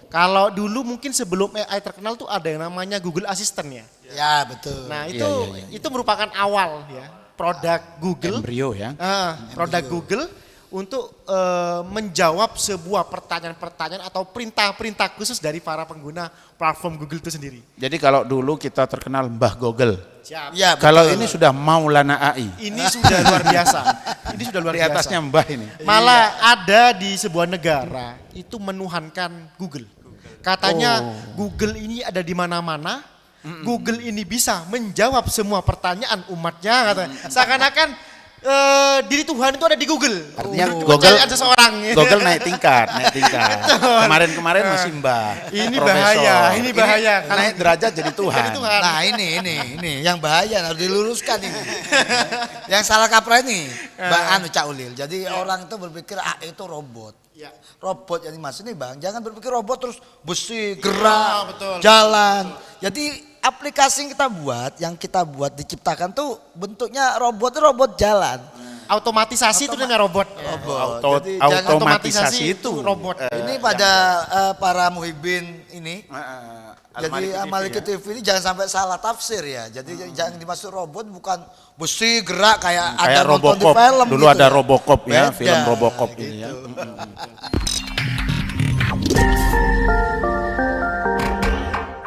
Kalau dulu mungkin sebelum AI terkenal tuh ada yang namanya Google Assistant ya. Ya betul. Nah itu merupakan awal ya produk Google. Embrio ya. Produk Google untuk menjawab sebuah pertanyaan-pertanyaan atau perintah-perintah khusus dari para pengguna platform Google itu sendiri. Jadi kalau dulu kita terkenal Mbah Google. Siap. Ya, Kalau ini sudah Maulana AI. Ini sudah luar biasa. Ini sudah luar Di biasa. atasnya Mbah ini. Malah ada di sebuah negara itu menuhankan Google. Katanya Google ini ada di mana-mana. Google ini bisa menjawab semua pertanyaan umatnya katanya. Seakan-akan diri Tuhan itu ada di Google. Artinya Google seseorang. Google naik tingkat. Kemarin-kemarin masih Mbah. Ini Profesor. bahaya. Kalau Naik derajat jadi Tuhan. Nah ini yang bahaya harus diluruskan ini. Yang salah kaprah ini Bang Cak Ulil. Jadi orang itu berpikir itu robot. Ya. Robot yang dimaksud ini Bang, jangan berpikir robot terus besi, gerak, betul. jalan. Jadi aplikasi yang kita buat diciptakan tuh bentuknya robot jalan. Automatisasi itu dengan robot. Jadi jangan Automatisasi itu robot. ini pada para muhibin ini. Jadi Al-Maliki TV ini jangan sampai salah tafsir ya. Jadi jangan dimaksud robot bukan besi gerak kayak ada nonton di Robocop. film Dulu gitu ada ya. Robocop ya, Beda, film Robocop gitu. ini ya.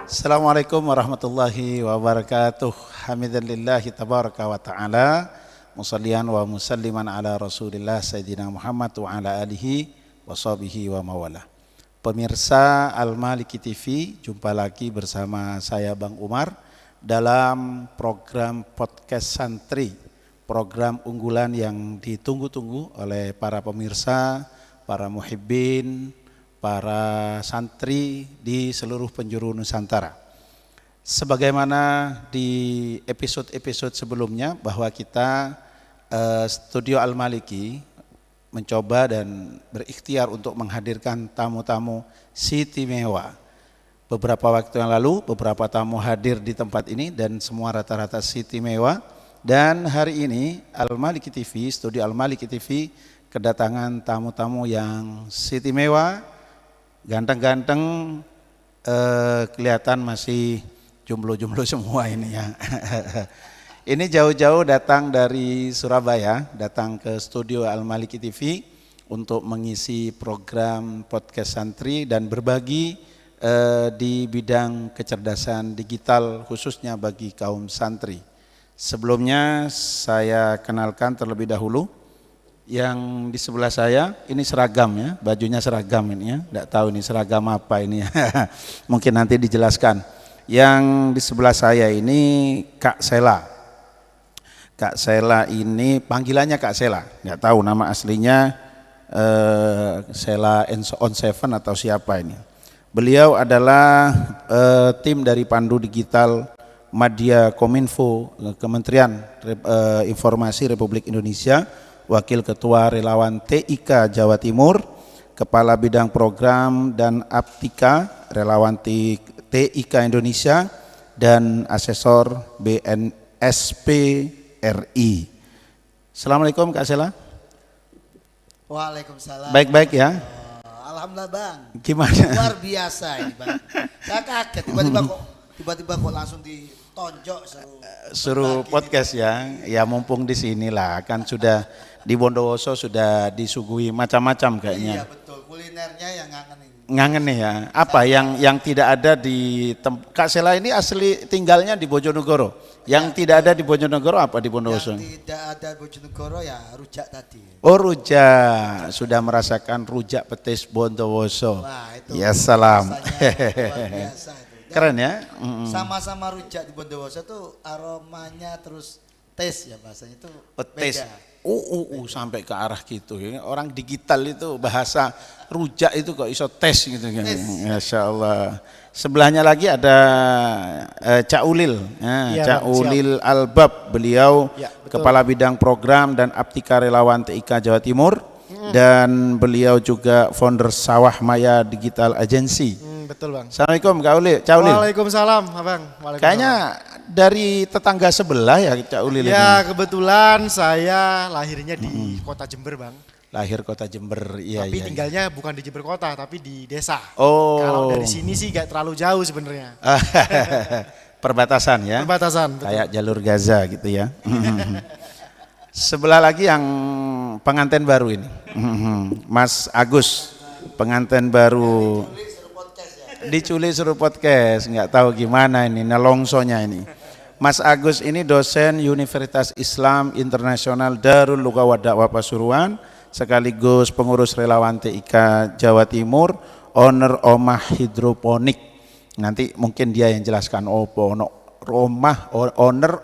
Assalamualaikum warahmatullahi wabarakatuh. Hamidan lillahi tabaraka wa ta'ala. Musallian wa musalliman ala Rasulillah Sayyidina Muhammad wa ala alihi wa sahbihi wa mawala. Pemirsa Al-Maliki TV, jumpa lagi bersama saya Bang Umar dalam program podcast santri, program unggulan yang ditunggu-tunggu oleh para pemirsa, para muhibbin, para santri di seluruh penjuru Nusantara. Sebagaimana di episode-episode sebelumnya bahwa kita Studio Al-Maliki mencoba dan berikhtiar untuk menghadirkan tamu-tamu istimewa. Beberapa waktu yang lalu beberapa tamu hadir di tempat ini dan semua rata-rata istimewa. Dan hari ini Al-Maliki TV, Studio Al-Maliki TV kedatangan tamu-tamu yang istimewa, ganteng-ganteng, kelihatan masih jomblo-jomblo semua ini ya. Ini jauh-jauh datang dari Surabaya, datang ke studio Al-Maliki TV untuk mengisi program podcast santri dan berbagi di bidang kecerdasan digital khususnya bagi kaum santri. Sebelumnya saya kenalkan terlebih dahulu yang di sebelah saya, ini seragam ya, bajunya seragam ini ya, tidak tahu ini seragam apa ini ya. Mungkin nanti dijelaskan. Yang di sebelah saya ini Kak Sela. Kak Sela ini panggilannya Kak Sela, nggak tahu nama aslinya Sela on Seven atau siapa ini. Beliau adalah tim dari Pandu Digital Madya Kominfo, Kementerian Informasi Republik Indonesia, Wakil Ketua Relawan TIK Jawa Timur, Kepala Bidang Program dan Aptika Relawan TIK Indonesia, dan Asesor BNSP RI. Assalamualaikum Kak Sela. Waalaikumsalam. Baik-baik ya. Alhamdulillah Bang. Gimana? Luar biasa ini Bang. Saya kaget tiba-tiba kok langsung ditonjok Suruh podcast ya. Ya mumpung di sinilah kan sudah di Bondowoso sudah disuguhi macam-macam kayaknya. Iya betul, kulinernya yang ngangen ini. Ngangen nih ya. Apa yang tidak ada di Kak Sela ini asli tinggalnya di Bojonegoro. Yang tidak ada di Bojonegoro apa di Bondowoso? Yang tidak ada Bojonegoro ya rujak tadi. Oh rujak, sudah merasakan rujak petis Bondowoso. Wah itu. Ya salam. Luar biasa itu. Keren ya. Sama-sama rujak di Bondowoso tuh aromanya terus tes ya bahasanya itu Petis. beda. Sampai ke arah gitu ya. Orang digital itu bahasa rujak itu kok iso tes gitu kan. Masya Allah. Sebelahnya lagi ada Cak Ulil, Cak Ulil Albab, beliau Kepala Bidang Program dan Aptika Relawan TIK Jawa Timur, dan beliau juga founder Sawah Maya Digital Agency. Betul Bang. Assalamualaikum Kak Ulil. Cak Ulil. Waalaikumsalam Abang. Kayaknya dari tetangga sebelah ya Cak Ulil. Ya kebetulan saya lahirnya di kota Jember Bang. Lahir kota Jember, iya Tapi iya. tinggalnya bukan di Jember kota, tapi di desa. Oh. Kalau dari sini sih gak terlalu jauh sebenarnya. Perbatasan ya. Perbatasan, betul. Kayak jalur Gaza gitu ya. Sebelah lagi yang pengantin baru ini. Mas Agus, pengantin baru. Diculik suruh podcast, nggak tahu gimana ini nelongsonya ini. Mas Agus ini dosen Universitas Islam Internasional Darul Lughah wa Dakwah Pasuruan, sekaligus pengurus relawan TIK Jawa Timur, owner Omah Hidroponik. Nanti mungkin dia yang jelaskan owner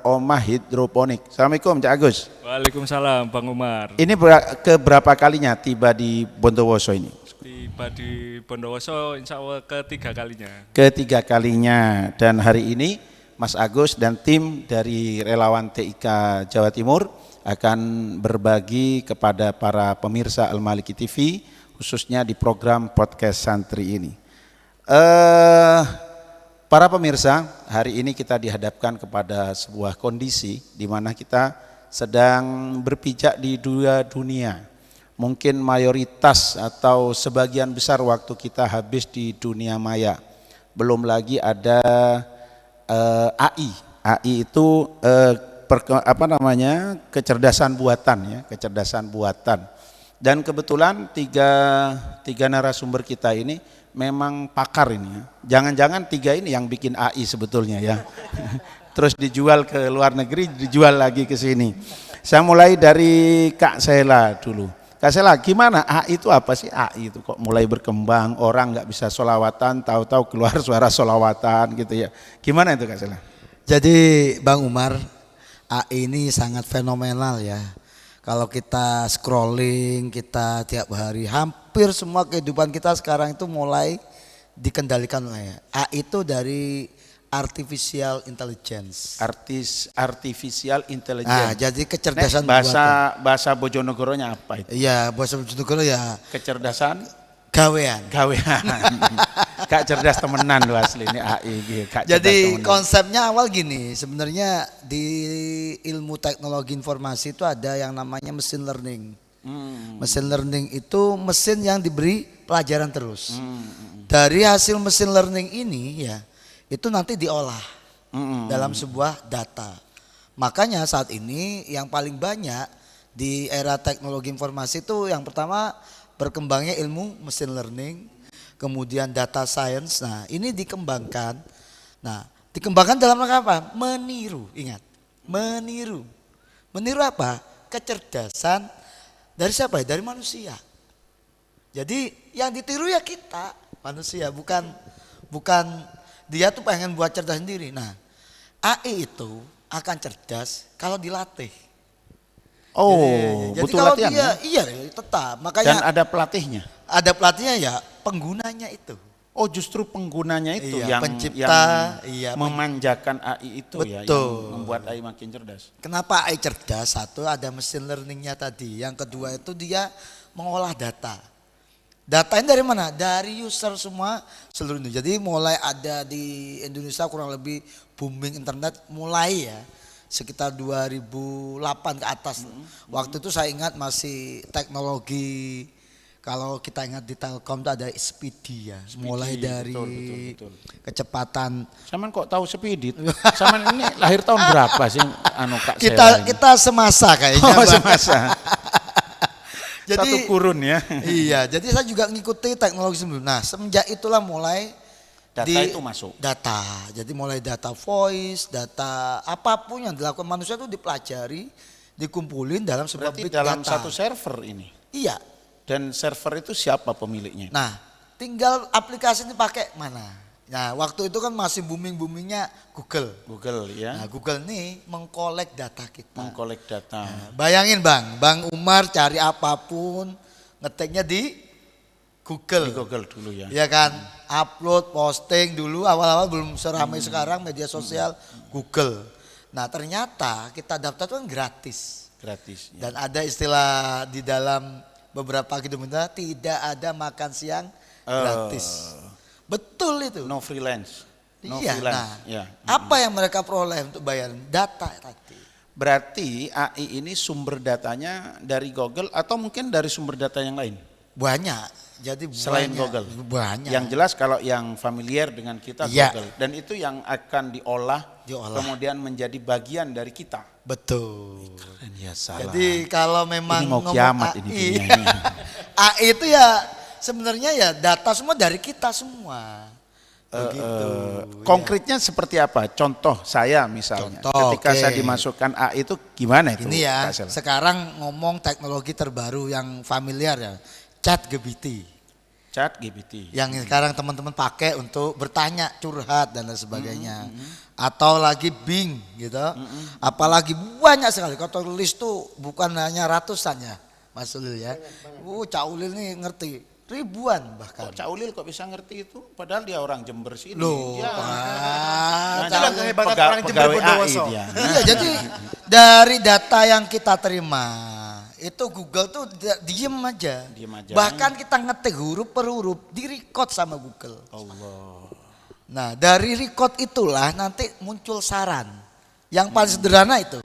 Omah Hidroponik. Assalamualaikum Cak Agus. Waalaikumsalam Bang Umar. Ini keberapa kalinya tiba di Bondowoso ini? Tiba di Bondowoso insya Allah ketiga kalinya. Ketiga kalinya, dan hari ini Mas Agus dan tim dari relawan TIK Jawa Timur akan berbagi kepada para pemirsa Al-Maliki TV khususnya di program podcast santri ini. Para pemirsa, hari ini kita dihadapkan kepada sebuah kondisi di mana kita sedang berpijak di dua dunia. Mungkin mayoritas atau sebagian besar waktu kita habis di dunia maya. Belum lagi ada AI. AI itu kecerdasan buatan ya, kecerdasan buatan. Dan kebetulan tiga narasumber kita ini memang pakar ini ya. Jangan-jangan tiga ini yang bikin AI sebetulnya ya. Terus dijual ke luar negeri, dijual lagi ke sini. Saya mulai dari Kak Sela dulu. Kak Sela, gimana AI itu apa sih? AI itu kok mulai berkembang, orang nggak bisa sholawatan, tahu-tahu keluar suara sholawatan gitu ya. Gimana itu Kak Sela? Jadi Bang Umar, AI ini sangat fenomenal ya. Kalau kita scrolling, kita tiap hari, hampir semua kehidupan kita sekarang itu mulai dikendalikan oleh AI itu dari artificial intelligence. Artificial intelligence. Nah, jadi kecerdasan bahasa Bojonegoronya apa itu? Iya, bahasa Bojonegoro ya Kecerdasan gawean. Kak cerdas temenan lu asli ini AI gitu. Jadi konsepnya awal gini, sebenarnya di ilmu teknologi informasi itu ada yang namanya mesin learning. Mesin learning itu mesin yang diberi pelajaran terus. Dari hasil mesin learning ini ya, itu nanti diolah dalam sebuah data. Makanya saat ini yang paling banyak di era teknologi informasi itu yang pertama berkembangnya ilmu mesin learning, kemudian data science. Nah, ini dikembangkan. Nah, dikembangkan dalam rangka apa? Meniru, ingat. Meniru. Meniru apa? Kecerdasan dari siapa? Dari manusia. Jadi yang ditiru ya kita, manusia, bukan dia tuh pengen buat cerdas sendiri. Nah, AI itu akan cerdas kalau dilatih. Oh, jadi butuh kalau latihan dia, ya? iya tetap. Dan Makanya ada pelatihnya. ada pelatihnya ya, penggunanya itu. Oh, justru penggunanya itu Iya, yang pencipta, yang memanjakan AI itu ya, yang Betul. membuat AI makin cerdas. Kenapa AI cerdas? Satu ada mesin learningnya tadi. Yang kedua itu dia mengolah data. Datanya dari mana? Dari user semua seluruh Indonesia. Jadi mulai ada di Indonesia kurang lebih booming internet mulai ya. Sekitar 2008 ke atas. Waktu itu saya ingat masih teknologi, kalau kita ingat di Telkom itu ada Speedy ya. Mulai dari betul. kecepatan. Saman kok tahu Speedy? Saman ini lahir tahun berapa sih Kak Sela ini? Kita semasa kayaknya. Oh, Bang. semasa. Jadi, Satu kurun ya. Iya, jadi saya juga ngikuti teknologi sebelum. Nah, semenjak itulah mulai Data itu masuk. Data. Jadi mulai data voice, data apapun yang dilakukan manusia itu dipelajari, dikumpulin dalam sebuah Berarti big dalam data. satu server ini. Iya. Dan server itu siapa pemiliknya? Nah, tinggal aplikasi ini pakai mana. Nah, waktu itu kan masih booming-boomingnya Google. Google ya. Nah, Google nih mengkolek data kita. Mengkolek data. Nah, bayangin Bang Umar cari apapun, ngetiknya di Google. Di Google dulu ya. Iya kan, upload, posting dulu awal-awal belum seramai sekarang media sosial Google. Nah ternyata kita daftar itu kan gratis. Gratis. Ya. Dan ada istilah di dalam beberapa gedung kita tidak ada makan siang gratis. Betul itu. No freelance. No iya. freelance. Nah, Ya. apa yang mereka peroleh untuk bayar data tadi? Berarti AI ini sumber datanya dari Google atau mungkin dari sumber data yang lain? Banyak. Jadi Selain banyak, Google? Banyak. Yang jelas kalau yang familiar dengan kita Iya. Google. Dan itu yang akan diolah, Diolah. kemudian menjadi bagian dari kita. Betul. Keren ya, salah. Jadi kalau memang Ini mau ngomong kiamat ini AI, dunia ini. AI itu ya sebenarnya ya data semua dari kita semua. Begitu. Konkretnya seperti apa? Contoh saya misalnya. Contoh, ketika oke. saya dimasukkan AI itu gimana itu? Ini ya, Kak Sel? sekarang ngomong teknologi terbaru yang familiar ya, ChatGPT. ChatGPT. Yang sekarang teman-teman pakai untuk bertanya, curhat dan lain sebagainya. Atau lagi Bing gitu. Apalagi banyak sekali. Kalau tulis tuh bukan hanya ratusan ya, Mas Ulil ya. Cak Ulil nih ngerti. Ribuan bahkan. Kok Cak Ulil kok bisa ngerti itu? Padahal dia orang Jember sini. Loh, Ya. Cak Itulah Ulil. kehebatan orang Jember pegawai AI Bondowoso. dia. Iya, jadi dari data yang kita terima itu Google tuh diem aja. Diem aja. Bahkan kita ngetik huruf per huruf di record sama Google. Allah. Nah dari record itulah nanti muncul saran. Yang paling sederhana itu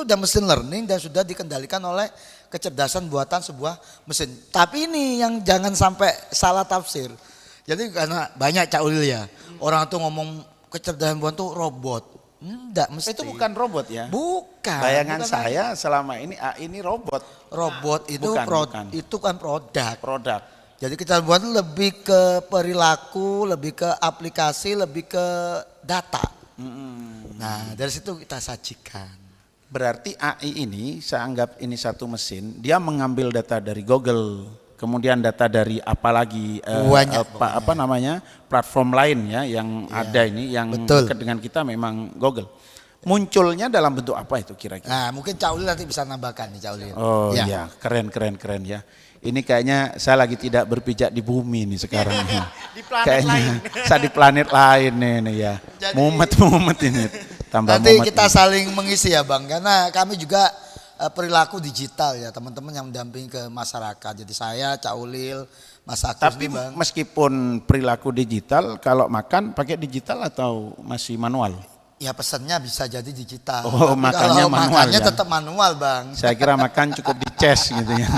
udah mesin learning dan sudah dikendalikan oleh kecerdasan buatan sebuah mesin. Tapi ini yang jangan sampai salah tafsir. Jadi karena banyak Cak Ulil ya, orang tuh ngomong kecerdasan buatan tuh robot. Enggak mesti. Itu bukan robot ya? Bukan. Bayangan bukan saya selama ini AI ini robot. robot itu Bukan. itu kan produk. Produk. Jadi kita buat lebih ke perilaku, lebih ke aplikasi, lebih ke data. Nah dari situ kita sajikan. Berarti AI ini saya anggap ini satu mesin, dia mengambil data dari Google, kemudian data dari apa lagi Banyak apa namanya platform lain ya yang ada ini yang betul. dekat dengan kita memang Google. Munculnya dalam bentuk apa itu kira-kira? Nah mungkin Cak Ulil nanti bisa nambahkan nih Cak Ulil. Oh Ya. iya, keren ya. Ini kayaknya saya lagi tidak berpijak di bumi nih sekarang. Di planet Kayaknya lain. saya di planet lain nih ya. Jadi- Mumet ini. Tambah Nanti mumet kita ini. saling mengisi ya Bang, karena kami juga perilaku digital ya teman-teman yang mendampingi ke masyarakat. Jadi saya, Cak Ulil, Mas Agus Tapi nih Bang. meskipun perilaku digital, kalau makan pakai digital atau masih manual? Ya pesannya bisa jadi digital. Oh, Tapi makannya kalau manual makannya ya? tetap manual Bang. Saya kira makan cukup di ces gitu ya.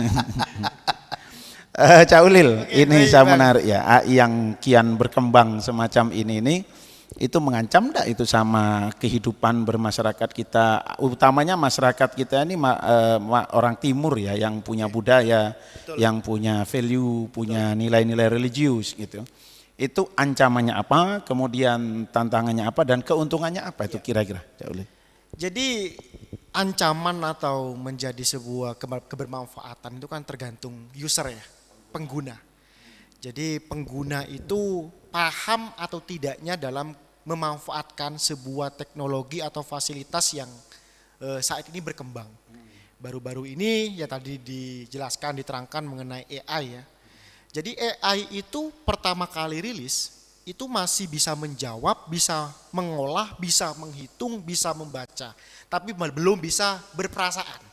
Cak Ulil, ini baik, saya Bang. menarik ya, AI yang kian berkembang semacam ini itu mengancam enggak itu sama kehidupan bermasyarakat kita, utamanya masyarakat kita ini orang timur ya, yang punya budaya, yang punya value, punya nilai-nilai religius gitu. Itu ancamannya apa, kemudian tantangannya apa, dan keuntungannya apa itu kira-kira, Cak Ulil? Jadi ancaman atau menjadi sebuah kebermanfaatan itu kan tergantung user ya, pengguna. Jadi pengguna itu paham atau tidaknya dalam memanfaatkan sebuah teknologi atau fasilitas yang saat ini berkembang. Baru-baru ini ya tadi dijelaskan, diterangkan mengenai AI ya. Jadi AI itu pertama kali rilis itu masih bisa menjawab, bisa mengolah, bisa menghitung, bisa membaca. Tapi belum bisa berperasaan.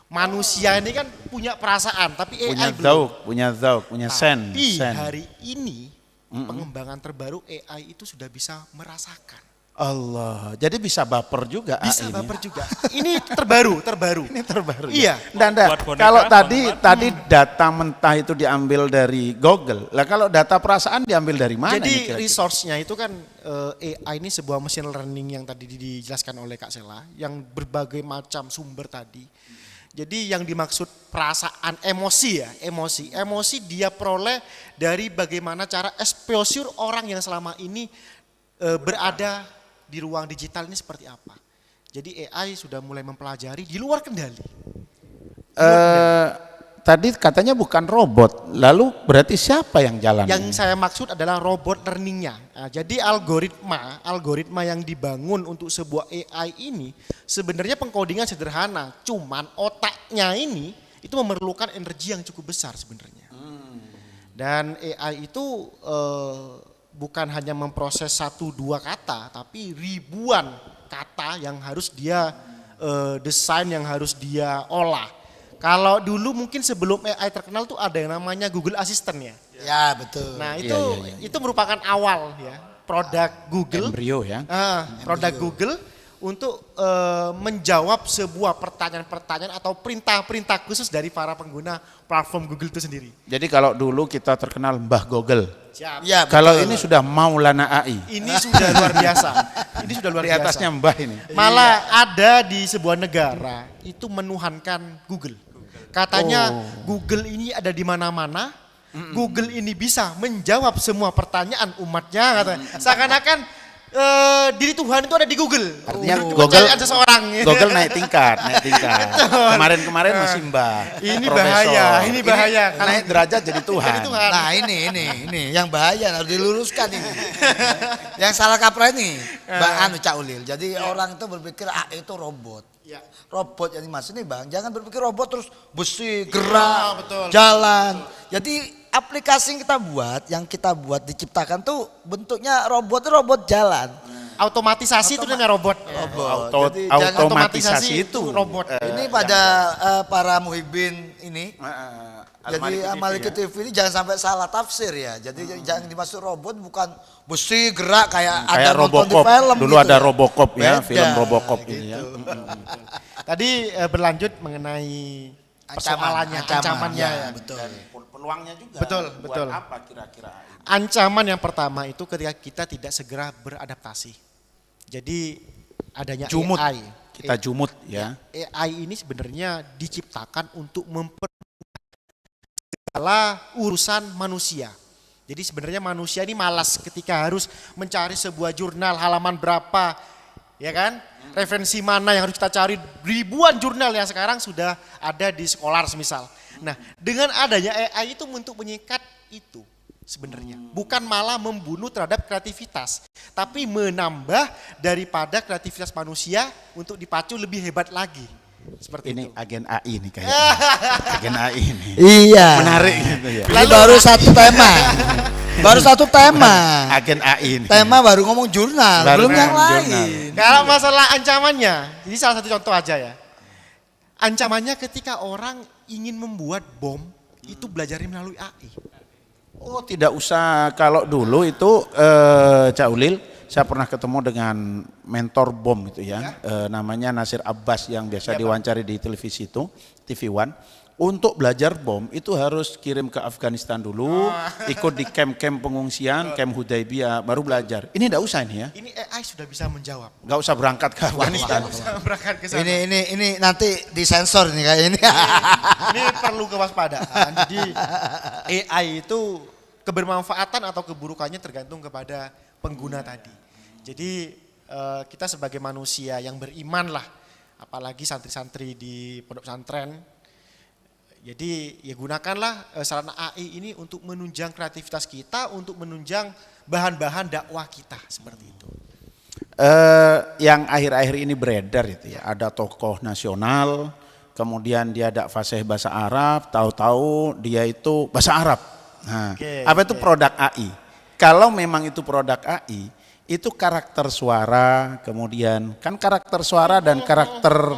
Manusia ini kan punya perasaan, tapi AI belum. Punya sen. Tapi hari ini pengembangan terbaru AI itu sudah bisa merasakan. Allah, jadi bisa baper juga Bisa AI ini. baper juga. Ini terbaru. Ini terbaru. Iya. Nggak. Buat boneka, Kalau boneka. tadi data mentah itu diambil dari Google. Lah kalau data perasaan diambil dari mana? ini Jadi kira-kira? resource-nya itu kan AI ini sebuah machine learning yang tadi dijelaskan oleh Kak Sela, yang berbagai macam sumber tadi. Jadi yang dimaksud perasaan, emosi ya, emosi dia peroleh dari bagaimana cara exposure orang yang selama ini berada di ruang digital ini seperti apa. Jadi AI sudah mulai mempelajari di luar kendali. Tadi katanya bukan robot. Lalu berarti siapa yang jalan? Yang saya maksud adalah robot learningnya. Nah, jadi algoritma yang dibangun untuk sebuah AI ini sebenarnya pengkodingan sederhana. Cuman otaknya ini itu memerlukan energi yang cukup besar sebenarnya. Dan AI itu bukan hanya memproses 1-2 kata, tapi ribuan kata yang harus dia desain, yang harus dia olah. Kalau dulu mungkin sebelum AI terkenal tuh ada yang namanya Google Assistant ya. Ya betul. Nah Iya. itu merupakan awal ya produk Google. Embrio ya. Produk Google untuk menjawab sebuah pertanyaan-pertanyaan atau perintah-perintah khusus dari para pengguna platform Google itu sendiri. Jadi kalau dulu kita terkenal Mbah Google. Siap. Ya, Kalau betul. ini sudah Maulana AI. Ini sudah luar biasa. Ini sudah luar Di biasa. atasnya Mbah ini. Malah ada di sebuah negara itu menuhankan Google. Katanya Google ini ada di mana-mana. Google ini bisa menjawab semua pertanyaan umatnya katanya. Seakan-akan diri Tuhan itu ada di Google. Artinya Untuk Google pencarian seseorang. Google naik tingkat. Kemarin-kemarin masih Mbah. Ini Profesor. bahaya, ini bahaya. Naik derajat jadi Tuhan. Jadi Tuhan. Nah ini yang bahaya harus diluruskan ini. Yang salah kaprah ini, Bang Cak Ulil. Jadi orang itu berpikir itu robot. Ya. Robot yang dimaksud nih Bang, jangan berpikir robot terus besi, gerak, betul. jalan. Jadi aplikasi yang kita buat diciptakan tuh bentuknya robot jalan. Automatisasi itu namanya robot. Jadi Automatisasi itu robot. Ini pada para muhibin ini. Jadi Al-Maliki TV ini jangan sampai salah tafsir ya. Jadi jangan dimaksud robot bukan besi gerak kayak ada nonton di Robocop. film Dulu gitu ada ya. Robocop ya, Beda, film Robocop gitu. ini ya. Tadi berlanjut mengenai persoalannya, ancamannya. Ya, Ya. betul. Peluangnya juga. Betul, Buat betul. apa kira-kira? Ancaman yang pertama itu ketika kita tidak segera beradaptasi. Jadi adanya Jumut. AI. Kita jumut ya. AI ini sebenarnya diciptakan untuk segala urusan manusia. Jadi sebenarnya manusia ini malas ketika harus mencari sebuah jurnal halaman berapa, ya kan? Referensi mana yang harus kita cari, ribuan jurnal yang sekarang sudah ada di sekolah semisal. Nah, dengan adanya AI itu untuk menyikat itu sebenarnya. Bukan malah membunuh terhadap kreativitas, tapi menambah daripada kreativitas manusia untuk dipacu lebih hebat lagi. Seperti Ini itu. agen AI nih kayaknya. Agen AI nih. Iya. Menarik gitu ya. Ini baru satu tema. Baru satu tema. Agen AI nih. Tema baru ngomong jurnal, Baru belum yang ngomong lain. jurnal. Kalau masalah ancamannya, ini salah satu contoh aja ya. Ancamannya ketika orang ingin membuat bom, itu belajarnya melalui AI. Oh tidak usah, kalau dulu itu Cak Ulil, saya pernah ketemu dengan mentor bom itu ya, namanya Nasir Abbas yang biasa diwawancari di televisi itu, TV One. Untuk belajar bom itu harus kirim ke Afghanistan dulu, ikut di camp-camp pengungsian, camp Hudaybiyah, baru belajar. Ini tidak usah ini ya, Ini AI sudah bisa menjawab. nggak usah berangkat ke Afghanistan. Bisa berangkat ke sana. Ini nanti disensor nih kayak ini. Ini perlu kewaspadaan. Jadi AI itu kebermanfaatan atau keburukannya tergantung kepada pengguna tadi. Jadi kita sebagai manusia yang beriman lah, apalagi santri-santri di pondok pesantren. Jadi ya gunakanlah sarana AI ini untuk menunjang kreativitas kita, untuk menunjang bahan-bahan dakwah kita seperti itu. Yang akhir-akhir ini beredar itu ya, ada tokoh nasional, kemudian dia ada fasih bahasa Arab, tahu-tahu dia itu bahasa Arab. Nah, apa itu produk AI? Kalau memang itu produk AI, itu karakter suara, kemudian kan karakter suara dan karakter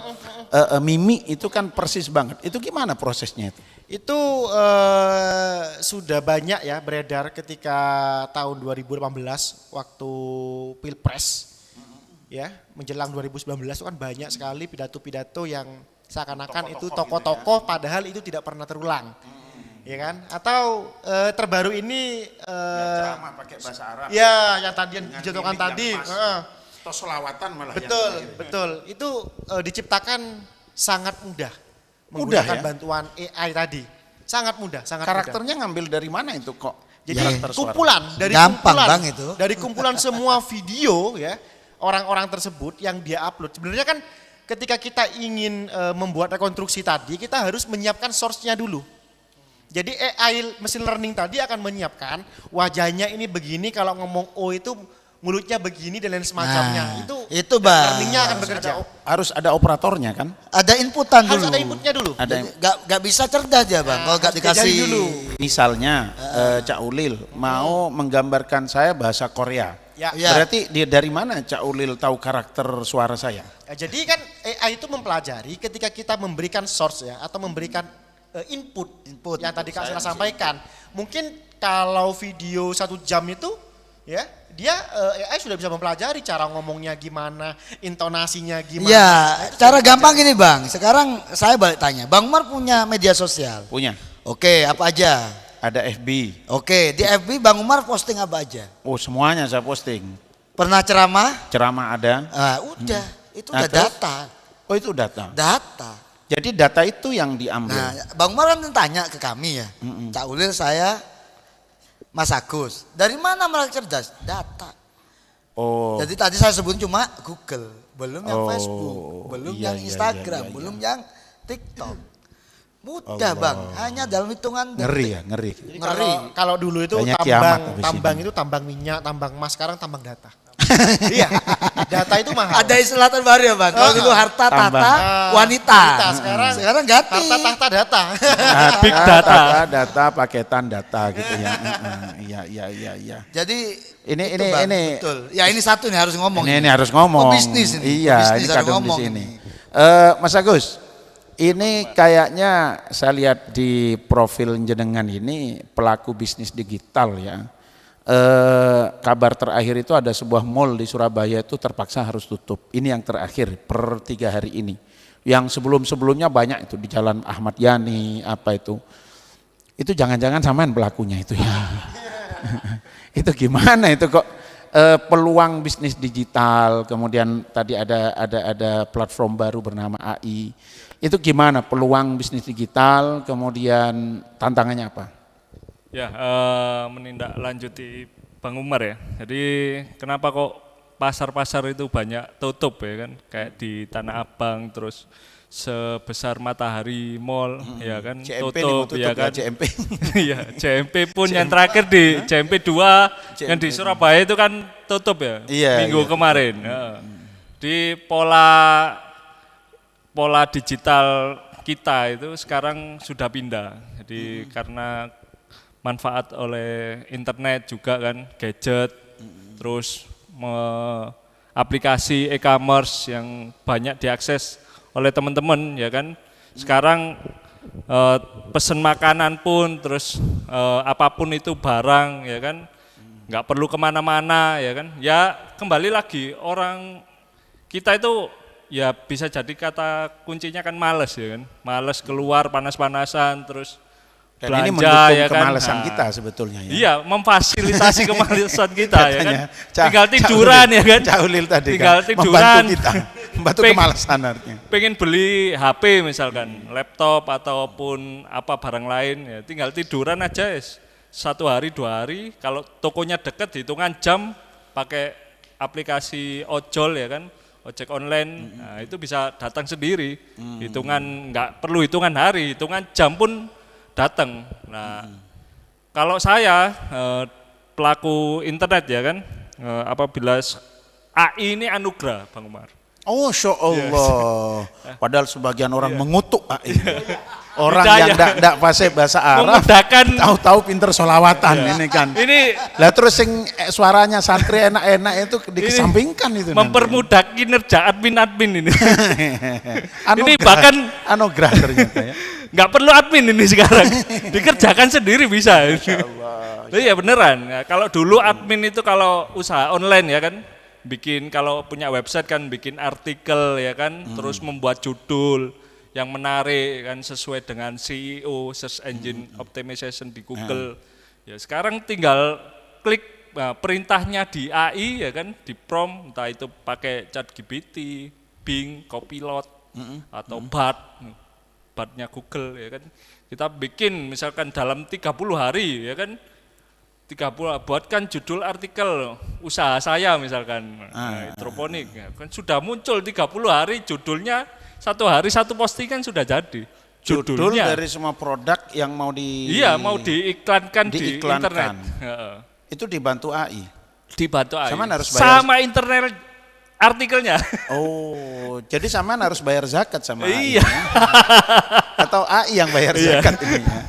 mimik itu kan persis banget. Itu gimana prosesnya itu? Itu sudah banyak ya beredar ketika tahun 2018 waktu Pilpres. Ya, menjelang 2019 itu kan banyak sekali pidato-pidato yang seakan-akan itu tokoh-tokoh padahal itu tidak pernah terulang. Ya kan? Atau terbaru ini Ceramah pakai bahasa Arab. ya yang tadi yang dijatuhkan tadi. Atau selawatan malah Betul, betul. Itu diciptakan sangat mudah Mudah menggunakan ya? bantuan AI tadi. Sangat mudah, sangat mudah. Karakternya ngambil dari mana itu kok? Jadi Karakter suara. kumpulan dari Gampang, kumpulan, Bang, itu. dari kumpulan semua video ya orang-orang tersebut yang dia upload. Sebenarnya kan ketika kita ingin membuat rekonstruksi tadi kita harus menyiapkan source-nya dulu. Jadi AI machine learning tadi akan menyiapkan wajahnya ini begini, kalau ngomong O itu mulutnya begini dan lain semacamnya. Nah, itu, Bang. Learningnya akan bekerja. Harus ada operatornya kan? Ada inputan dulu. Harus ada inputnya dulu. Ada yang, Gak bisa cerdas ya Bang, kalau gak harus diajari dikasih dulu. misalnya Cak Ulil mau menggambarkan saya bahasa Korea. Ya. Ya. Berarti dia dari mana Cak Ulil tahu karakter suara saya? Jadi kan AI itu mempelajari ketika kita memberikan source ya atau memberikan input yang tadi Kak Sela sampaikan. Mungkin kalau video 1 jam itu ya dia AI sudah bisa mempelajari cara ngomongnya gimana, intonasinya gimana. Ya, Nah, itu cara sudah gampang gini Bang. Sekarang saya balik tanya, Bang Umar punya media sosial. Punya. Oke, apa aja? Ada FB. Oke, di FB Bang Umar posting apa aja? Oh, semuanya saya posting. Pernah ceramah? Ceramah ada. Udah, itu Nah, udah terus? data. Oh, itu data. Data. Jadi data itu yang diambil. Nah, Bang Umar kan tanya ke kami ya. Cak Ulil, saya, Mas Agus. Dari mana mereka cerdas? Data. Oh. Jadi tadi saya sebut cuma Google, belum yang Oh, Facebook, belum iya, yang iya, Instagram, iya, iya. belum yang TikTok. Mudah Bang, hanya dalam hitungan Ngeri detik. ya, ngeri. Jadi Ngeri. kalau dulu itu Banyak kiamat tambang, habis tambang ini. itu tambang minyak, tambang emas, sekarang tambang data. Iya, data itu mahal. Ada istilah terbaru ya Bang. Kalau dulu harta Tambang. tata wanita. Wanita, sekarang ganti. harta tahta data. Nah, Big data. data, paketan data gitu ya. Iya. Jadi Ini itu, Bang, ini betul. Ya ini satu nih harus ngomong. ini harus ngomong. Oh, bisnis ini. Iya, Bisnis ini harus kadung di ngomong sini. ini. Mas Agus, ini kayaknya saya lihat di profil jenengan ini pelaku bisnis digital ya. Kabar terakhir itu ada sebuah mall di Surabaya itu terpaksa harus tutup. Ini yang terakhir per 3 hari ini. Yang sebelum-sebelumnya banyak itu di Jalan Ahmad Yani apa itu. Itu jangan-jangan samain pelakunya itu ya. Itu gimana itu kok peluang bisnis digital, kemudian tadi ada platform baru bernama AI. Itu gimana peluang bisnis digital, kemudian tantangannya apa? Ya, menindaklanjuti Bang Umar ya. Jadi kenapa kok pasar-pasar itu banyak tutup ya kan? Kayak di Tanah Abang, terus sebesar Matahari Mall ya kan CMP nih mau tutup ya kan. CMP. Iya, CMP pun yang terakhir di CMP 2 yang di Surabaya itu kan tutup ya. Iya, Minggu iya. kemarin. Ya. Di pola digital kita itu sekarang sudah pindah. Jadi karena manfaat oleh internet juga kan, gadget, terus aplikasi e-commerce yang banyak diakses oleh teman-teman ya kan. Sekarang pesen makanan pun, terus apapun itu barang ya kan, nggak perlu kemana-mana ya kan. Ya kembali lagi orang kita itu ya bisa jadi kata kuncinya kan males ya kan, males keluar panas-panasan terus. Dan ini Belanja, mendukung ya kan? kemalasan Nah, kita sebetulnya ya. Iya, memfasilitasi kemalasan kita ya kan. Katanya, Tinggal Cak tiduran Ulil, ya kan. Cak Ulil tadi Tinggal kan, tiduran. membantu kita, membantu Peng- kemalasan artinya. Pengen beli HP misalkan, laptop ataupun apa barang lain ya, tinggal tiduran aja ya. 1 hari 2 hari, kalau tokonya deket hitungan jam pakai aplikasi ojol ya kan, ojek online, nah, itu bisa datang sendiri. Hitungan nggak perlu hitungan hari, hitungan jam pun datang. Nah, kalau saya pelaku internet ya kan, apabila AI ini anugerah, Bang Umar. Oh, Masya Allah. Padahal sebagian orang mengutuk AI. Orang Hidayah. yang enggak fasih bahasa Arab, Memudahkan. tahu-tahu pinter sholawatan ini kan. Ini Lah terus sing suaranya santri enak-enak itu dikesampingkan itu. mempermudah kinerja admin-admin ini. Anugerah, Ini bahkan anugerah ternyata ya. nggak perlu admin ini sekarang, dikerjakan sendiri bisa. Iya beneran. Ya, kalau dulu admin itu kalau usaha online ya kan, bikin kalau punya website kan bikin artikel ya kan, terus membuat judul yang menarik kan sesuai dengan CEO search engine optimization di Google. Ya sekarang tinggal klik perintahnya di AI ya kan, di prompt entah itu pakai ChatGPT, Bing, Copilot atau Bard-nya Google ya kan. Kita bikin misalkan dalam 30 hari ya kan. 30 buatkan judul artikel usaha saya misalkan hidroponik ya, kan sudah muncul 30 hari judulnya, 1 hari 1 postingan sudah jadi Judul judulnya. dari semua produk yang mau Iya mau diiklankan di diiklankan. internet. Heeh. itu dibantu AI. Dibantu AI. Sama harus bayar. Sama internet artikelnya. Oh, jadi samaan harus bayar zakat sama AI. Iya. Atau AI yang bayar zakat ini ya.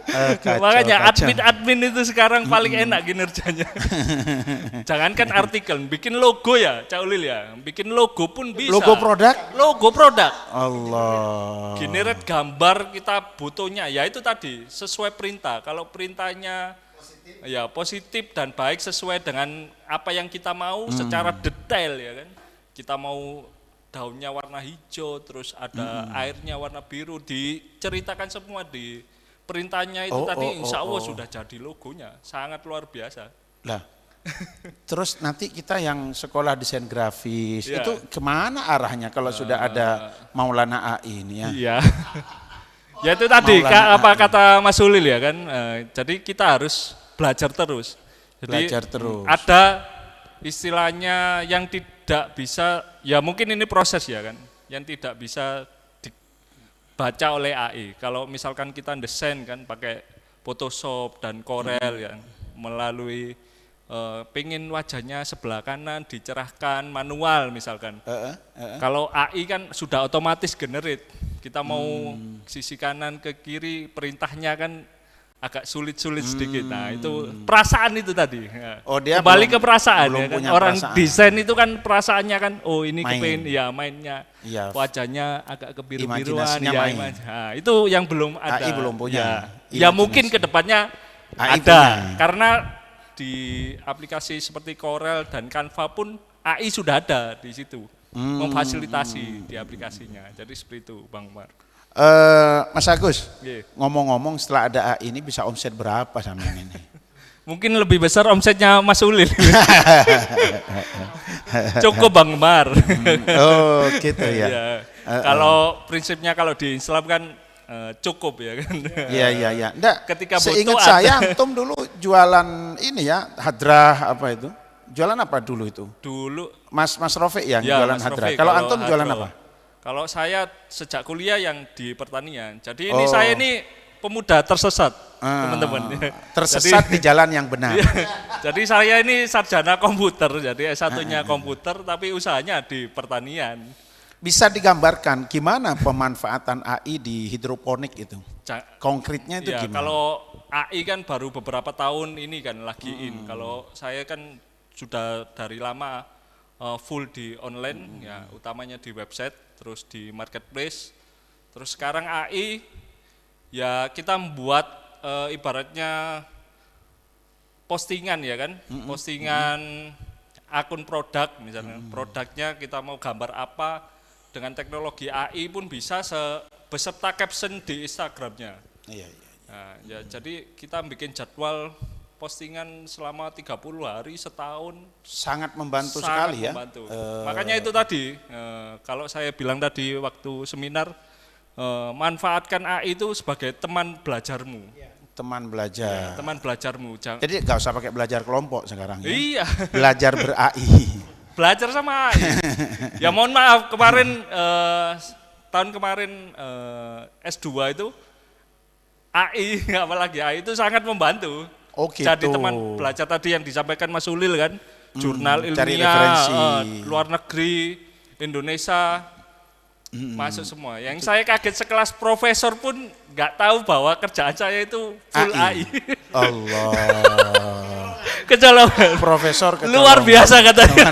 Kacau, Makanya kacau. admin itu sekarang paling enak kinerjanya. Jangankan artikel, bikin logo ya, Cak Ulil ya. Bikin logo pun bisa. Logo produk? Logo produk. Allah. Generate gambar kita butuhnya, ya itu tadi sesuai perintah. Kalau perintahnya ya positif dan baik sesuai dengan apa yang kita mau secara detail ya kan. Kita mau daunnya warna hijau, terus ada airnya warna biru, diceritakan semua di perintahnya itu insya Allah sudah jadi logonya, sangat luar biasa. Lah, terus nanti kita yang sekolah desain grafis Ya. itu kemana arahnya kalau sudah ada Maulana AI ini ya? Iya. Ya itu tadi apa kata Mas Ulil ya kan. Jadi kita harus belajar terus. Jadi Belajar terus. ada istilahnya yang tidak bisa, ya mungkin ini proses ya kan, yang tidak bisa dibaca oleh AI. Kalau misalkan kita desain kan pakai Photoshop dan Corel ya, melalui pengen wajahnya sebelah kanan dicerahkan manual misalkan. Kalau AI kan sudah otomatis generate. Kita mau sisi kanan ke kiri, perintahnya kan agak sulit-sulit sedikit. Nah itu perasaan itu tadi. Oh, dia kembali belum- ke perasaan belum ya kan. punya Orang perasaan. desain itu kan perasaannya kan, oh ini Main. kepengen ya mainnya. Iya. Wajahnya agak kebiru-biruan Imajinasinya ya. main. Nah, itu yang belum ada. AI belum punya. Ya, Imajinasi. ya mungkin kedepannya AI ada. punya. Karena di aplikasi seperti Corel dan Canva pun AI sudah ada di situ. Memfasilitasi di aplikasinya. Jadi seperti itu Bang Umar. Mas Agus, Iya. ngomong-ngomong setelah ada AI ini bisa omset berapa sama ini? Mungkin lebih besar omsetnya Mas Ulil. Cukup Bang Umar. Oh gitu ya. Iya. Kalau prinsipnya kalau di Islam kan cukup ya kan. Iya iya iya. Nggak, Ketika seingat butuh saya ada. antum dulu jualan ini ya, hadrah apa itu? Jualan apa dulu itu? Dulu Mas Rofiq yang ya, jualan Mas hadrah. Rofi, Kalau antum jualan hadroh. apa? Kalau saya sejak kuliah yang di pertanian. Jadi ini saya ini pemuda tersesat, teman-teman. Tersesat di jalan yang benar. Jadi saya ini sarjana komputer, jadi S1-nya komputer tapi usahanya di pertanian. Bisa digambarkan gimana pemanfaatan AI di hidroponik itu? Konkretnya itu Ya, gimana? kalau AI kan baru beberapa tahun ini kan lagi in. Kalau saya kan sudah dari lama full di online, ya utamanya di website, terus di marketplace. Terus sekarang AI, ya kita membuat ibaratnya postingan ya kan, postingan akun produk misalnya, produknya kita mau gambar apa, dengan teknologi AI pun bisa beserta caption di Instagramnya. Iya, iya. Nah, ya, jadi kita bikin jadwal postingan selama 30 hari setahun. Sangat membantu Sangat sekali ya. membantu. Makanya itu tadi, kalau saya bilang tadi waktu seminar, manfaatkan AI itu sebagai teman belajarmu. Teman belajar. Teman belajarmu. Jadi nggak usah pakai belajar kelompok sekarang ya. Iya, Belajar ber-AI. belajar sama AI. Ya mohon maaf, kemarin tahun kemarin S2 itu AI, apalagi AI itu sangat membantu. Oh gitu. Jadi teman belajar tadi yang disampaikan Mas Ulil kan, jurnal cari ilmiah, referensi. luar negeri, Indonesia, masuk semua. Yang saya kaget sekelas profesor pun nggak tahu bahwa kerjaan saya itu full AI. Allah. Kecolongan. Profesor Luar kecolongan. biasa katanya.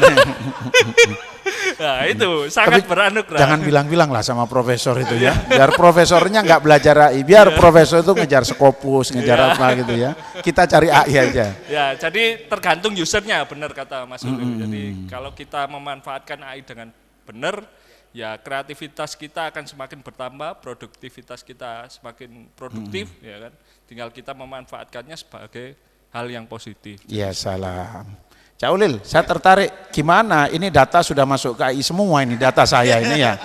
Nah itu sangat Tapi beranugerah. jangan bilang-bilang lah sama profesor itu ya. Biar profesornya nggak belajar AI. Biar profesor itu ngejar Scopus, ngejar apa gitu ya. Kita cari AI aja. Ya, jadi tergantung usernya, benar kata Mas Ulil. Jadi kalau kita memanfaatkan AI dengan benar, ya kreativitas kita akan semakin bertambah, produktivitas kita semakin produktif, ya kan. Tinggal kita memanfaatkannya sebagai hal yang positif. Ya salam. Cak Ulil, saya tertarik gimana ini data sudah masuk ke AI semua ini data saya ini ya.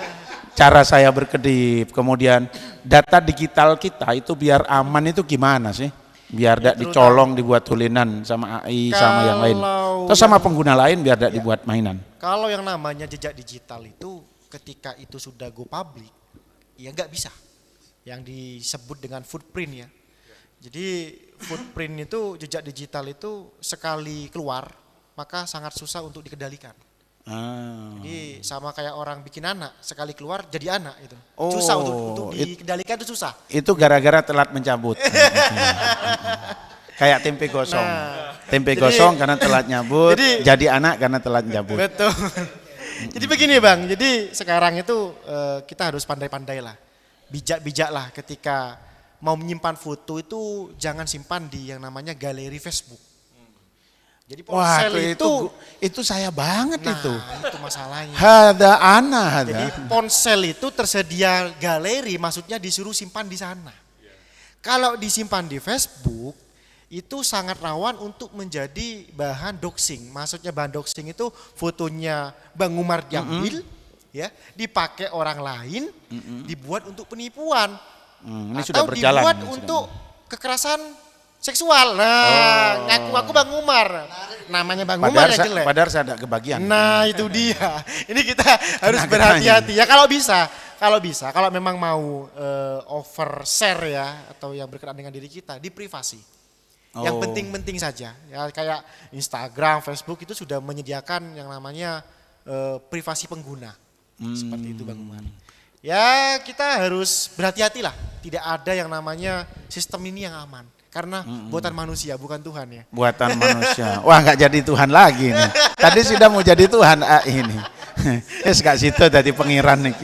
Cara saya berkedip, kemudian data digital kita itu biar aman itu gimana sih? Biar tidak dicolong dibuat tulinan sama AI sama yang lain. Atau sama pengguna lain biar tidak dibuat mainan. Kalau yang namanya jejak digital itu ketika itu sudah go public, ya nggak bisa. Yang disebut dengan footprint ya. Jadi footprint itu jejak digital itu sekali keluar maka sangat susah untuk dikendalikan. Jadi sama kayak orang bikin anak, sekali keluar jadi anak itu. Susah untuk dikendalikan itu susah. Itu gara-gara telat mencabut. Kayak tempe gosong. Tempe gosong karena telat nyabut, jadi anak karena telat nyabut. Betul. Jadi begini Bang, jadi sekarang itu kita harus pandai-pandai lah. Bijak-bijak lah ketika mau menyimpan foto itu jangan simpan di yang namanya galeri Facebook. Jadi Wah, ponsel itu saya banget nah, itu. itu masalahnya. Hada ana Jadi hada. ponsel itu tersedia galeri, maksudnya disuruh simpan di sana. Kalau disimpan di Facebook, itu sangat rawan untuk menjadi bahan doxing. Maksudnya bahan doxing itu fotonya Bang Umar diambil, ya, dipakai orang lain, dibuat untuk penipuan. Ini atau sudah berjalan. dibuat ini sudah. untuk kekerasan seksual. Nah, ngaku aku Bang Umar. Namanya Bang Umar ya jelek. Padahal saya ada kebagian. Nah itu dia. Ini kita harus berhati-hati ya kalau bisa, kalau memang mau overshare ya atau yang berkenaan dengan diri kita di privasi. Yang penting-penting saja. Ya kayak Instagram, Facebook itu sudah menyediakan yang namanya privasi pengguna. Seperti itu Bang Umar. Ya kita harus berhati-hati lah. Tidak ada yang namanya sistem ini yang aman. Karena buatan manusia bukan Tuhan ya. Buatan manusia. Wah nggak jadi Tuhan lagi nih. Tadi sudah mau jadi Tuhan ini. Gak situ tadi pengiran nih.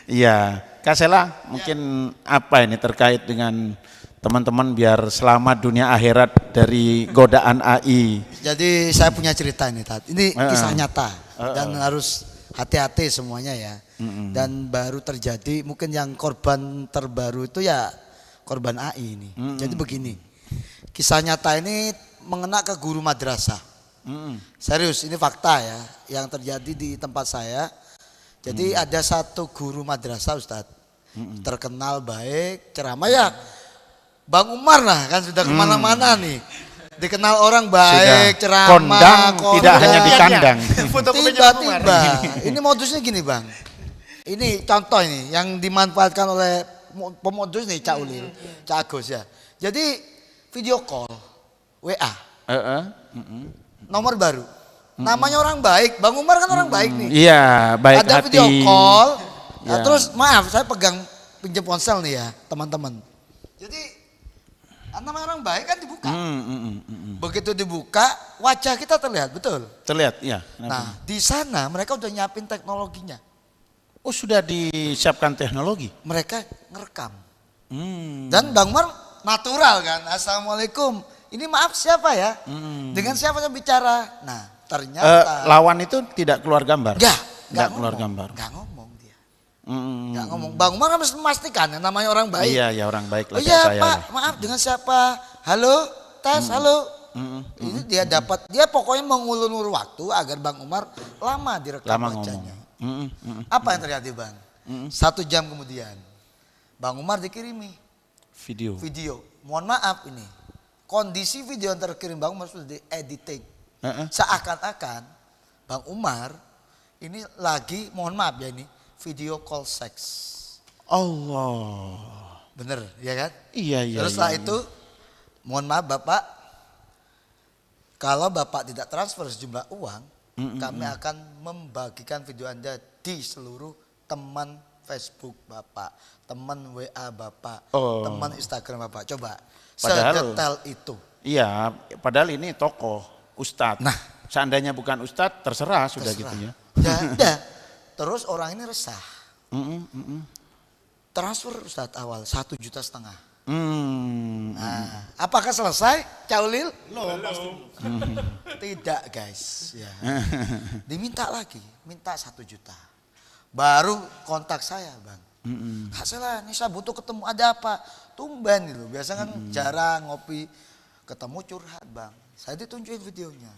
Iya. Kak Sela mungkin apa ini terkait dengan teman-teman biar selamat dunia akhirat dari godaan AI. Jadi saya punya cerita ini Tat. Ini kisah nyata dan harus hati-hati semuanya ya. Dan baru terjadi mungkin yang korban terbaru itu ya korban AI ini. Jadi begini, kisah nyata ini mengena ke guru madrasah. Serius, ini fakta ya yang terjadi di tempat saya. Jadi ada satu guru madrasah Ustadz, terkenal baik, ceramah ya. Bang Umar lah kan sudah kemana-mana nih. Dikenal orang baik, ceramah, kondang, tidak hanya di kandang. Tiba-tiba, ini modusnya gini Bang. Ini contoh ini yang dimanfaatkan oleh pemodus nih Cak Ulil, Cak Agus ya. Jadi video call, WA, nomor baru. Namanya orang baik, Bang Umar kan orang baik nih. Iya, baik ada hati. video call, nah, Ya. terus maaf saya pegang pinjam ponsel nih ya teman-teman. Jadi namanya orang baik kan dibuka. Begitu dibuka, wajah kita terlihat, betul. Terlihat, iya. Nah di sana mereka udah nyiapin teknologinya. Oh sudah disiapkan teknologi. Mereka ngerekam. Dan Bang Umar natural kan. Assalamualaikum. Ini maaf siapa ya? Dengan siapa saya bicara? Nah ternyata Lawan itu tidak keluar gambar. Nggak keluar ngomong. gambar. Nggak ngomong dia. Nggak ngomong. Bang Umar kan mesti memastikan yang namanya orang baik. Iya, orang baik Oh lah iya saya. Pak, maaf dengan siapa? Halo, tes, halo. Itu dia dapat, dia pokoknya mengulur-ulur waktu agar Bang Umar lama direkam Lama wajahnya. ngomong. Apa yang terjadi Bang? 1 jam kemudian, Bang Umar dikirimi video. Mohon maaf ini, kondisi video yang terkirim Bang Umar sudah diediting. Seakan-akan Bang Umar ini lagi, mohon maaf ya ini, video call seks. Allah. Bener ya kan? Iya. Terus setelah itu, mohon maaf Bapak, kalau Bapak tidak transfer sejumlah uang, kami akan membagikan video Anda di seluruh teman Facebook Bapak, teman WA Bapak, teman Instagram Bapak. Coba, sedetail itu. Iya, padahal ini tokoh, ustadz. Nah. Seandainya bukan ustadz, terserah sudah gitu ya. Ya. Terus orang ini resah. Transfer Ustadz awal 1,5 juta. Nah, apakah selesai, Caulil? Tidak guys. Ya. Diminta lagi, minta 1 juta. Baru kontak saya Bang. Kak Sela, ini saya butuh ketemu, ada apa? Tumben gitu, biasa kan jarang ngopi, ketemu curhat Bang. Saya ditunjukin videonya.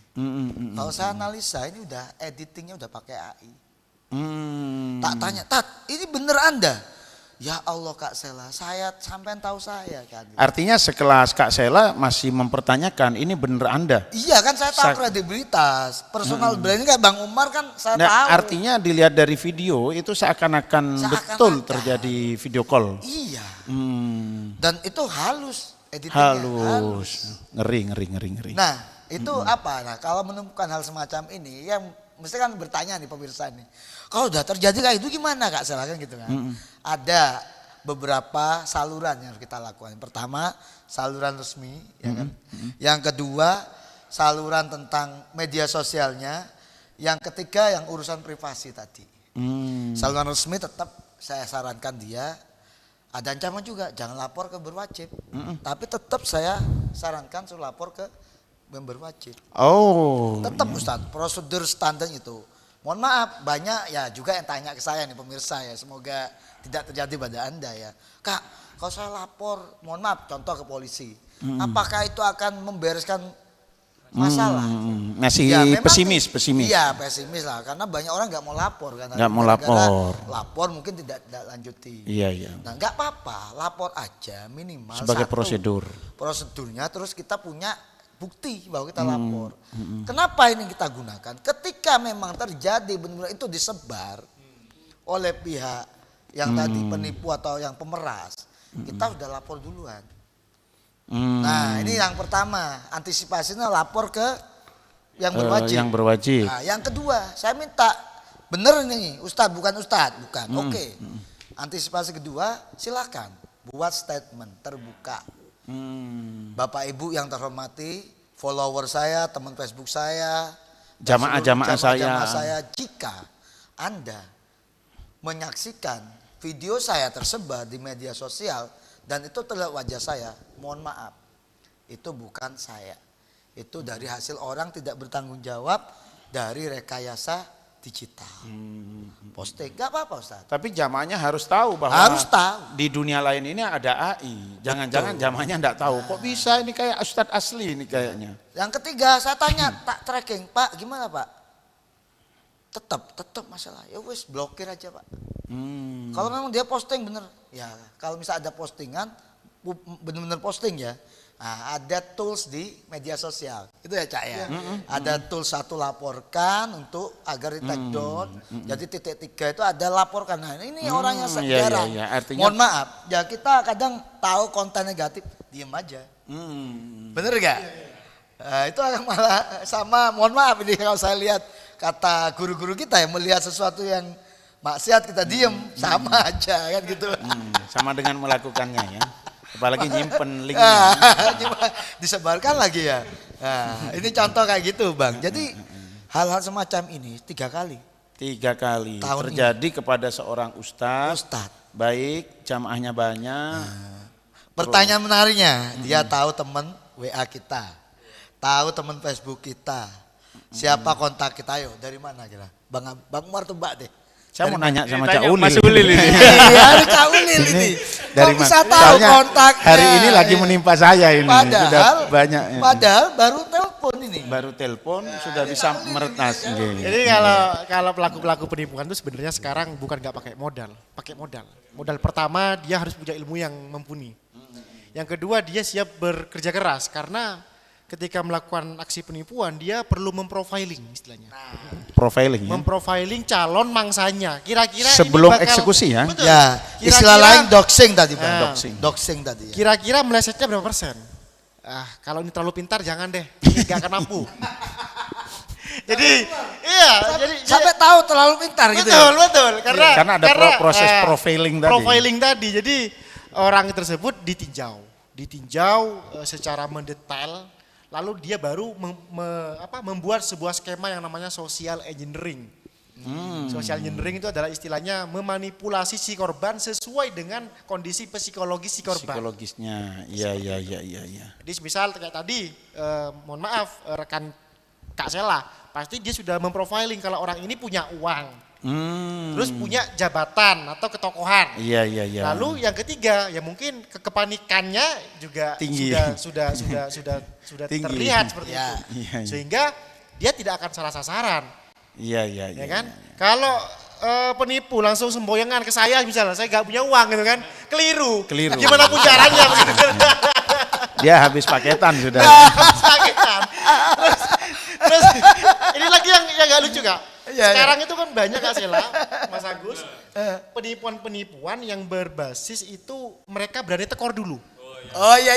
Kalau saya analisa ini udah editingnya udah pakai AI. Tak tanya, Tat, ini bener Anda? Ya Allah Kak Sela, saya sampean tahu saya kan. Artinya sekelas Kak Sela masih mempertanyakan ini bener Anda. Iya kan saya tahu kredibilitas, personal branding kayak Bang Umar kan saya Nah, tahu. artinya dilihat dari video itu seakan-akan betul terjadi video call. Iya. Dan itu halus, editingnya Halus. Ngeri. Nah itu apa? Nah kalau menemukan hal semacam ini, yang mesti kan bertanya nih pemirsa nih. Kalau udah terjadi kayak itu gimana Kak Sela kan gitu kan. Ada beberapa saluran yang harus kita lakukan. Yang pertama saluran resmi ya kan. Yang kedua saluran tentang media sosialnya. Yang ketiga yang urusan privasi tadi. Saluran resmi tetap saya sarankan dia Ada ancaman juga, jangan lapor ke berwajib. Tapi tetap saya sarankan suruh lapor ke member wajib. Oh. Tetap Ustadz, prosedur standar itu. Mohon maaf, banyak ya juga yang tanya ke saya nih pemirsa ya. Semoga tidak terjadi pada Anda ya. Kak, kalau saya lapor, mohon maaf, contoh ke polisi. Apakah itu akan membereskan masalah? Masih Ya, memang pesimis. Iya, pesimis lah. Karena banyak orang nggak mau lapor kan. Nggak mau Gara-gara lapor. Lapor mungkin tidak lanjuti. Iya. Nah, nggak apa-apa, lapor aja minimal Sebagai satu. prosedur. Prosedurnya terus kita punya bukti bahwa kita lapor. Kenapa ini kita gunakan? Ketika memang terjadi benar-benar itu disebar oleh pihak yang tadi penipu atau yang pemeras, kita sudah lapor duluan. Nah, ini yang pertama, antisipasinya lapor ke yang berwajib. Yang berwajib. Nah, yang kedua, saya minta bener nih, Ustadz bukan. Oke. Antisipasi kedua, silakan buat statement terbuka. Bapak Ibu yang terhormati, follower saya, teman Facebook saya, Jamaah saya, jika Anda menyaksikan video saya tersebar di media sosial dan itu terlihat wajah saya, mohon maaf, itu bukan saya. Itu dari hasil orang tidak bertanggung jawab dari rekayasa digital. Posting, gak apa-apa Ustaz. Tapi jamaahnya harus tahu bahwa Harus tahu. di dunia lain ini ada AI. Jangan-jangan jamaahnya enggak tahu. Kok bisa ini kayak Ustadz asli ini kayaknya. Yang ketiga saya tanya, tak tracking, Pak gimana Pak? Tetap masalah. Ya wes blokir aja Pak. Kalau memang dia posting bener, ya kalau misalnya ada postingan, bener-bener posting ya. Nah, ada tools di media sosial, itu ya Cak ya. Ada tools satu laporkan untuk agar di take down. Jadi titik 3 itu ada laporkan. Nah ini orangnya jarang. Iya. Artinya, Mohon maaf, ya kita kadang tahu konten negatif, diem aja. Bener gak? Nah, itu akan malah sama, mohon maaf ini kalau saya lihat kata guru-guru kita yang melihat sesuatu yang maksiat kita diem, sama aja kan gitu. sama dengan melakukannya ya. Apalagi nyimpen linknya. Disebarkan lagi ya. Nah, ini contoh kayak gitu Bang. Jadi hal-hal semacam ini 3 kali. 3 kali Tahun terjadi kepada seorang ustadz. Ustadz. Baik, jamaahnya banyak. Pertanyaan menariknya, dia tahu teman WA kita. Tahu teman Facebook kita. Siapa kontak kita, ayo dari mana kira? Bang Umar tuh Mbak deh. Saya mau nanya sama Ditanya Cak Ulil. Mas Ulil ini. Iya, ada Kak Ulil ini. Dari Kok bisa mana? tahu Soalnya kontaknya? hari ini lagi menimpa saya ini. Sudah Padahal, banyak. padahal baru telepon ini. Baru telepon sudah bisa meretas. Jadi kalau pelaku-pelaku penipuan itu sebenarnya sekarang bukan nggak pakai modal. Modal pertama dia harus punya ilmu yang mumpuni. Yang kedua dia siap bekerja keras karena ketika melakukan aksi penipuan dia perlu memprofiling istilahnya. Profiling ya. Memprofiling calon mangsanya. Kira-kira Sebelum ini bakal, eksekusi ya? Betul. Ya, Kira-kira- istilah lain doxing tadi Bang. Ah. Doxing tadi ya. Kira-kira melesetnya berapa persen? Kalau ini terlalu pintar jangan deh, ini gak akan mampu. Jadi Sampai tahu terlalu pintar gitu ya. betul. Karena ada proses profiling tadi. Profiling tadi. Jadi orang tersebut ditinjau secara mendetail, lalu dia baru membuat sebuah skema yang namanya social engineering. Social engineering itu adalah istilahnya memanipulasi si korban sesuai dengan kondisi psikologis si korban. Psikologisnya, iya. Jadi misal kayak tadi, mohon maaf rekan Kak Sela, pasti dia sudah memprofiling kalau orang ini punya uang, terus punya jabatan atau ketokohan. Iya. Lalu yang ketiga, ya mungkin kepanikannya juga Tinggi. sudah Tinggi. terlihat seperti Iya. itu. Iya. Sehingga dia tidak akan salah sasaran, Iya. ya kan? Kalau penipu langsung semboyangan ke saya misalnya, saya gak punya uang gitu kan, keliru. Keliru. Gimana pun caranya begitu. Dia habis paketan sudah. Sakitan. Terus ini lagi yang gak lucu Kak. Sekarang itu kan banyak Kak Sela, Mas Agus, penipuan-penipuan yang berbasis itu mereka berani tekor dulu. Oh iya.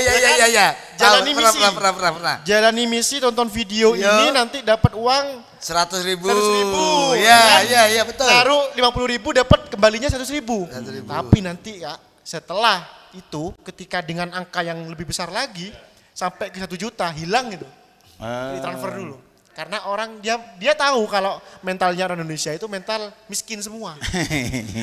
Jalani misi. Pernah. Jalani misi, tonton video ini nanti dapat uang 100.000. 100.000. Iya betul. Taruh 50.000 dapat kembalinya 100.000. Tapi nanti ya setelah itu ketika dengan angka yang lebih besar lagi sampai ke 1 juta hilang gitu. Ditransfer dulu. Karena orang dia tahu kalau mentalnya orang Indonesia itu mental miskin semua.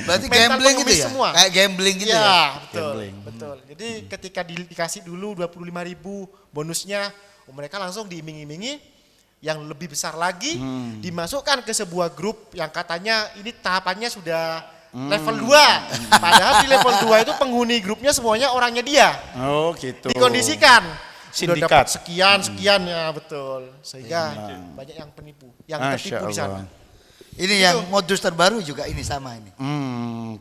Berarti Mental gambling gitu pengemis ya? semua. Kayak gambling gitu ya? Iya, betul. Gambling. Betul. Jadi ketika dikasih dulu 25.000 bonusnya, mereka langsung diiming-imingi yang lebih besar lagi, dimasukkan ke sebuah grup yang katanya ini tahapannya sudah level 2. Padahal di level 2 itu penghuni grupnya semuanya orangnya dia. Oh gitu. Dikondisikan. Sudah Sindikat. dapat sekian ya betul. Sehingga banyak yang penipu, yang Masya tertipu di sana. Allah. Ini yang modus terbaru juga ini sama ini.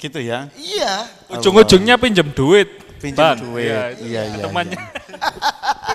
Gitu ya. Iya. Ujung-ujungnya pinjam duit. Pinjam Bang. duit. Itu Iya. temannya.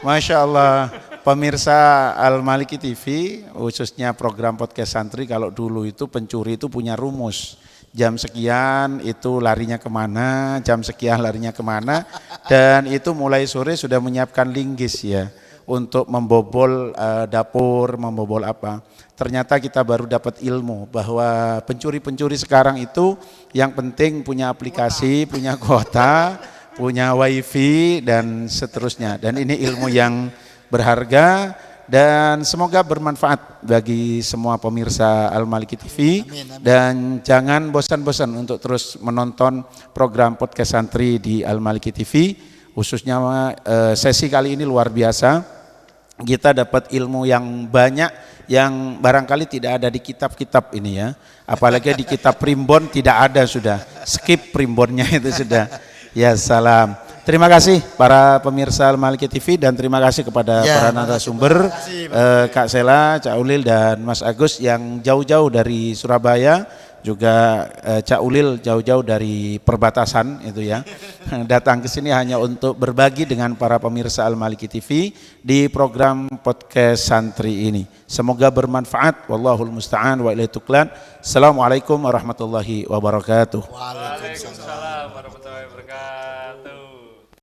Masya Allah, pemirsa Al Maliki TV, khususnya program podcast santri, kalau dulu itu pencuri itu punya rumus. Jam sekian itu larinya kemana, jam sekian larinya kemana, dan itu mulai sore sudah menyiapkan linggis ya, untuk membobol dapur, membobol apa. Ternyata kita baru dapat ilmu bahwa pencuri-pencuri sekarang itu yang penting punya aplikasi, punya kuota, punya wifi dan seterusnya. Dan ini ilmu yang berharga dan semoga bermanfaat bagi semua pemirsa Al Maliki TV. Dan jangan bosan-bosan untuk terus menonton program podcast santri di Al Maliki TV, khususnya sesi kali ini luar biasa. Kita dapat ilmu yang banyak yang barangkali tidak ada di kitab-kitab ini ya. Apalagi di kitab primbon tidak ada, sudah skip primbonnya itu sudah. Ya salam. Terima kasih para pemirsa Al Maliki TV dan terima kasih kepada para narasumber Kak Sela, Cak Ulil dan Mas Agus yang jauh-jauh dari Surabaya, juga Cak Ulil jauh-jauh dari perbatasan itu ya. Datang ke sini hanya untuk berbagi dengan para pemirsa Al Maliki TV di program podcast santri ini. Semoga bermanfaat. Wallahul musta'an wa ilaihi tuklan. Assalamualaikum warahmatullahi wabarakatuh. Waalaikumsalam warahmatullahi wabarakatuh.